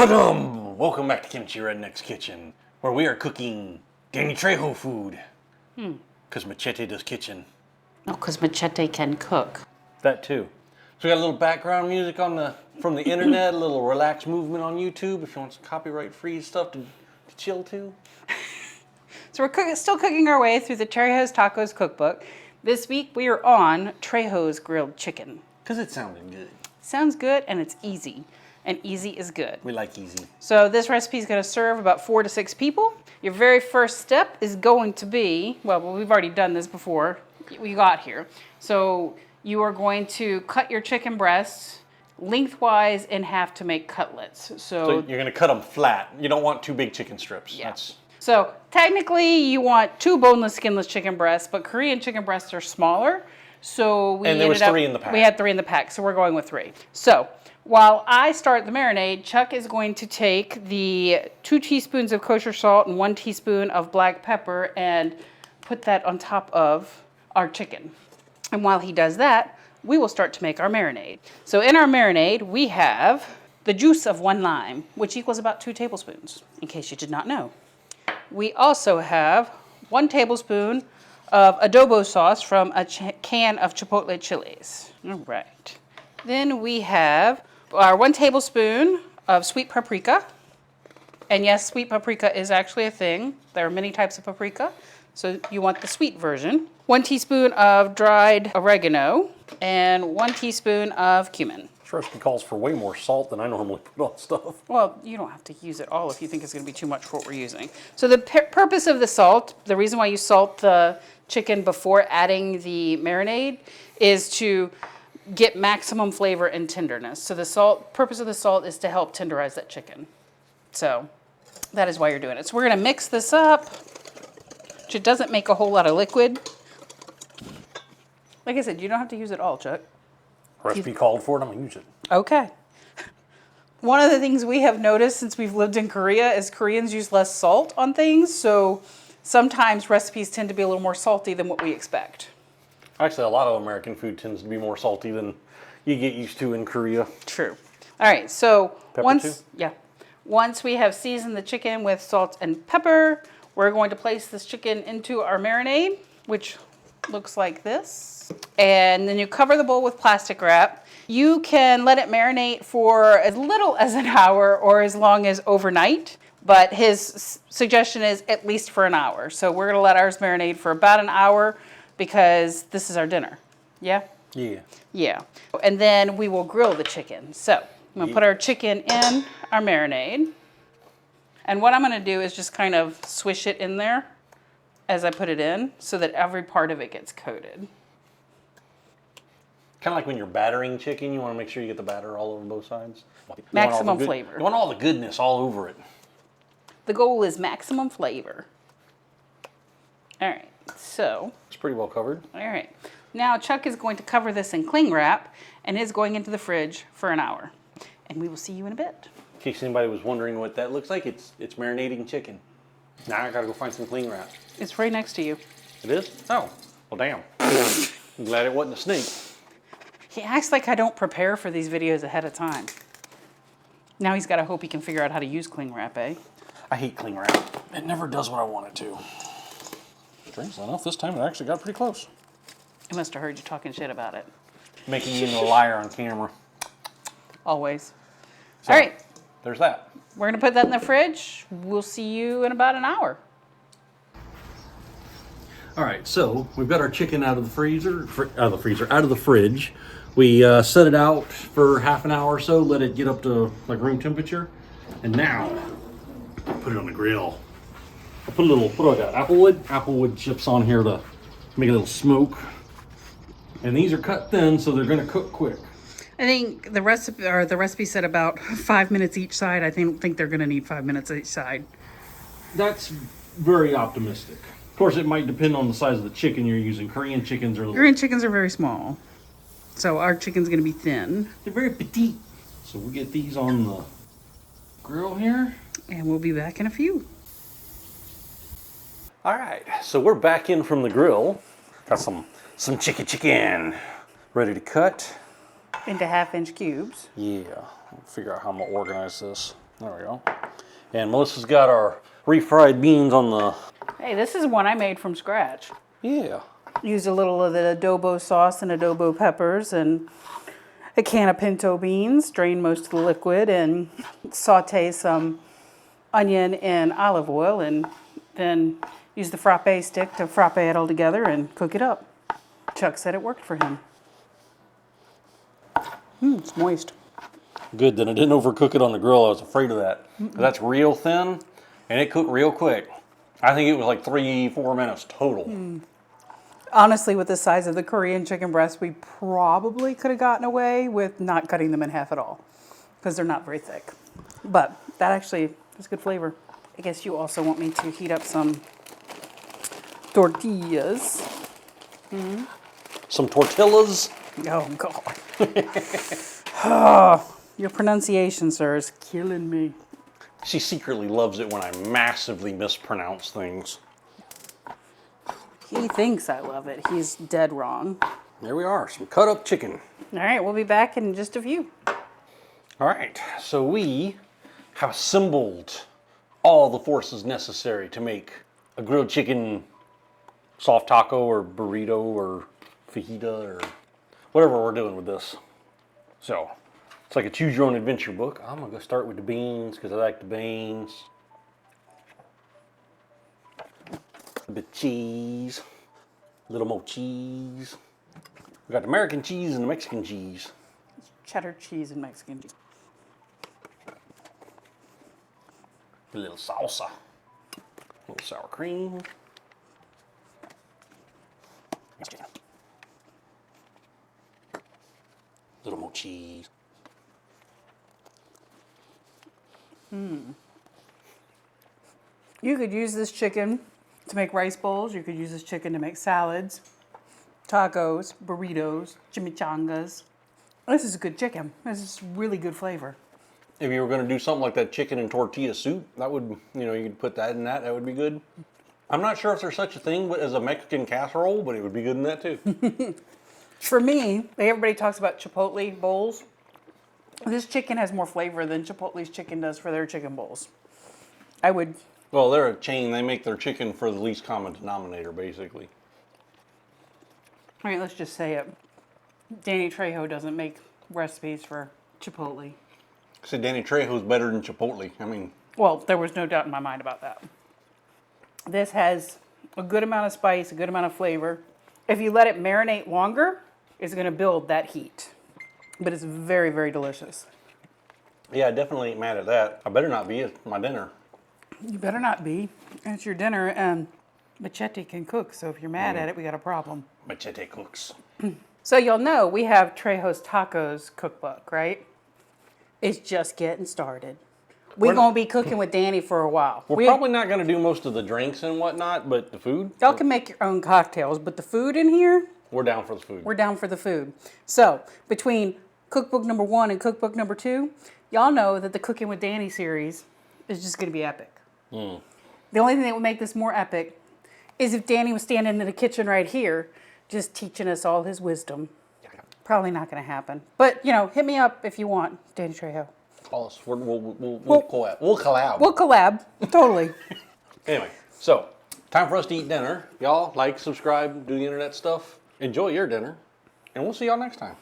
Welcome back to Kimchi Redneck's Kitchen, where we are cooking Danny Trejo food. Because Machete does kitchen. Oh, because Machete can cook. That too. So we got a little background music from the internet, a little relaxed movement on YouTube if you want some copyright-free stuff to chill to. So we're still cooking our way through the Trejos Tacos cookbook. This week we are on Trejos grilled chicken. Because it sounded good. Sounds good and it's easy. And easy is good. We like easy. So this recipe is going to serve about 4 to 6 people. Your very first step is going to be, well, we've already done this before we got here. So you are going to cut your chicken breasts lengthwise in half to make cutlets. So you're going to cut them flat. You don't want 2 big chicken strips. Yeah. So technically you want 2 boneless, skinless chicken breasts, but Korean chicken breasts are smaller. So there was 3 in the pack. We had 3 in the pack, so we're going with 3. So while I start the marinade, Chuck is going to take the 2 teaspoons of kosher salt and 1 teaspoon of black pepper and put that on top of our chicken. And while he does that, we will start to make our marinade. So in our marinade, we have the juice of 1 lime, which equals about 2 tablespoons, in case you did not know. We also have 1 tablespoon of adobo sauce from a can of Chipotle chilies. All right. Then we have our 1 tablespoon of sweet paprika. And yes, sweet paprika is actually a thing. There are many types of paprika, so you want the sweet version. 1 teaspoon of dried oregano and 1 teaspoon of cumin. This recipe calls for way more salt than I normally put on stuff. Well, you don't have to use it all if you think it's going to be too much for what we're using. So the purpose of the salt, the reason why you salt the chicken before adding the marinade is to get maximum flavor and tenderness. So the purpose of the salt is to help tenderize that chicken. So that is why you're doing it. So we're going to mix this up, which it doesn't make a whole lot of liquid. Like I said, you don't have to use it all, Chuck. Recipe called for it, I'm going to use it. Okay. One of the things we have noticed since we've lived in Korea is Koreans use less salt on things, so sometimes recipes tend to be a little more salty than what we expect. Actually, a lot of American food tends to be more salty than you get used to in Korea. True. All right, so Pepper once we have seasoned the chicken with salt and pepper, we're going to place this chicken into our marinade, which looks like this. And then you cover the bowl with plastic wrap. You can let it marinate for as little as an hour or as long as overnight, but his suggestion is at least for an hour. So we're going to let ours marinate for about an hour because this is our dinner. Yeah? Yeah. Yeah. And then we will grill the chicken. So I'm going to put our chicken in our marinade. And what I'm going to do is just kind of swish it in there as I put it in so that every part of it gets coated. Kind of like when you're battering chicken, you want to make sure you get the batter all over both sides. Maximum flavor. You want all the goodness all over it. The goal is maximum flavor. All right, so. It's pretty well covered. All right. Now Chuck is going to cover this in cling wrap and is going into the fridge for an hour. And we will see you in a bit. In case anybody was wondering what that looks like, it's marinating chicken. Now I gotta go find some cling wrap. It's right next to you. It is? Oh, well damn. I'm glad it wasn't a snake. He acts like I don't prepare for these videos ahead of time. Now he's got to hope he can figure out how to use cling wrap, eh? I hate cling wrap. It never does what I want it to. Strangely enough, this time it actually got pretty close. I must have heard you talking shit about it. Making you into a liar on camera. Always. So, all right. There's that. We're going to put that in the fridge. We'll see you in about an hour. All right, so we've got our chicken out of the fridge. We set it out for half an hour or so, let it get up to like room temperature. And now, put it on the grill. I put a little, what do I got? Applewood chips on here to make a little smoke. And these are cut thin, so they're gonna cook quick. I think the recipe said about 5 minutes each side. I think they're gonna need 5 minutes each side. That's very optimistic. Of course, it might depend on the size of the chicken you're using. Korean chickens are very small. So our chicken's gonna be thin. They're very petite. So we'll get these on the grill here. And we'll be back in a few. All right, so we're back in from the grill. Got some chicken ready to cut. Into 1/2-inch cubes. Yeah, I'll figure out how I'm gonna organize this. There we go. And Melissa's got our refried beans on the... Hey, this is one I made from scratch. Yeah. Used a little of the adobo sauce and adobo peppers and a can of pinto beans, drain most of the liquid, and saute some onion in olive oil, and then use the frappe stick to frappe it all together and cook it up. Chuck said it worked for him. It's moist. Good, then I didn't overcook it on the grill. I was afraid of that. That's real thin, and it cooked real quick. I think it was like 3-4 minutes total. Honestly, with the size of the Korean chicken breast, we probably could have gotten away with not cutting them in half at all, because they're not very thick. But that actually is good flavor. I guess you also want me to heat up some tortillas. Some tortillas. Oh, God. Your pronunciation, sir, is killing me. She secretly loves it when I massively mispronounce things. He thinks I love it. He's dead wrong. There we are, some cut up chicken. All right, we'll be back in just a few. All right, so we have assembled all the forces necessary to make a grilled chicken soft taco or burrito or fajita or whatever we're doing with this. So it's like a choose your own adventure book. I'm gonna go start with the beans because I like the beans. A bit of cheese, a little more cheese. We got the American cheese and the Mexican cheese. Cheddar cheese and Mexican cheese. A little salsa, a little sour cream. A little more cheese. You could use this chicken to make rice bowls. You could use this chicken to make salads, tacos, burritos, chimichangas. This is a good chicken. This is really good flavor. If you were going to do something like that chicken and tortilla soup, that would, you could put that in that. That would be good. I'm not sure if there's such a thing as a Mexican casserole, but it would be good in that too. For me, everybody talks about Chipotle bowls. This chicken has more flavor than Chipotle's chicken does for their chicken bowls. Well, they're a chain. They make their chicken for the least common denominator, basically. All right, let's just say it. Danny Trejo doesn't make recipes for Chipotle. I said Danny Trejo's better than Chipotle. I mean, Well, there was no doubt in my mind about that. This has a good amount of spice, a good amount of flavor. If you let it marinate longer, it's going to build that heat. But it's very, very delicious. yeah, I definitely ain't mad at that. I better not be at my dinner. You better not be. It's your dinner, and Machete can cook, so if you're mad at it, we got a problem. Machete cooks. So you'll know we have Trejos Tacos cookbook, right? It's just getting started. We're going to be cooking with Danny for a while. We're probably not going to do most of the drinks and whatnot, but the food, Y'all can make your own cocktails, but the food in here, we're down for the food. we're down for the food. So between cookbook number 1 and cookbook number 2, y'all know that the Cooking with Danny series is just going to be epic. The only thing that would make this more epic is if Danny was standing in the kitchen right here, just teaching us all his wisdom. Probably not going to happen. But, hit me up if you want, Danny Trejo. Call us. We'll collab. We'll collab. We'll collab. Totally. Anyway, so time for us to eat dinner. Y'all like, subscribe, do the internet stuff. Enjoy your dinner, and we'll see y'all next time.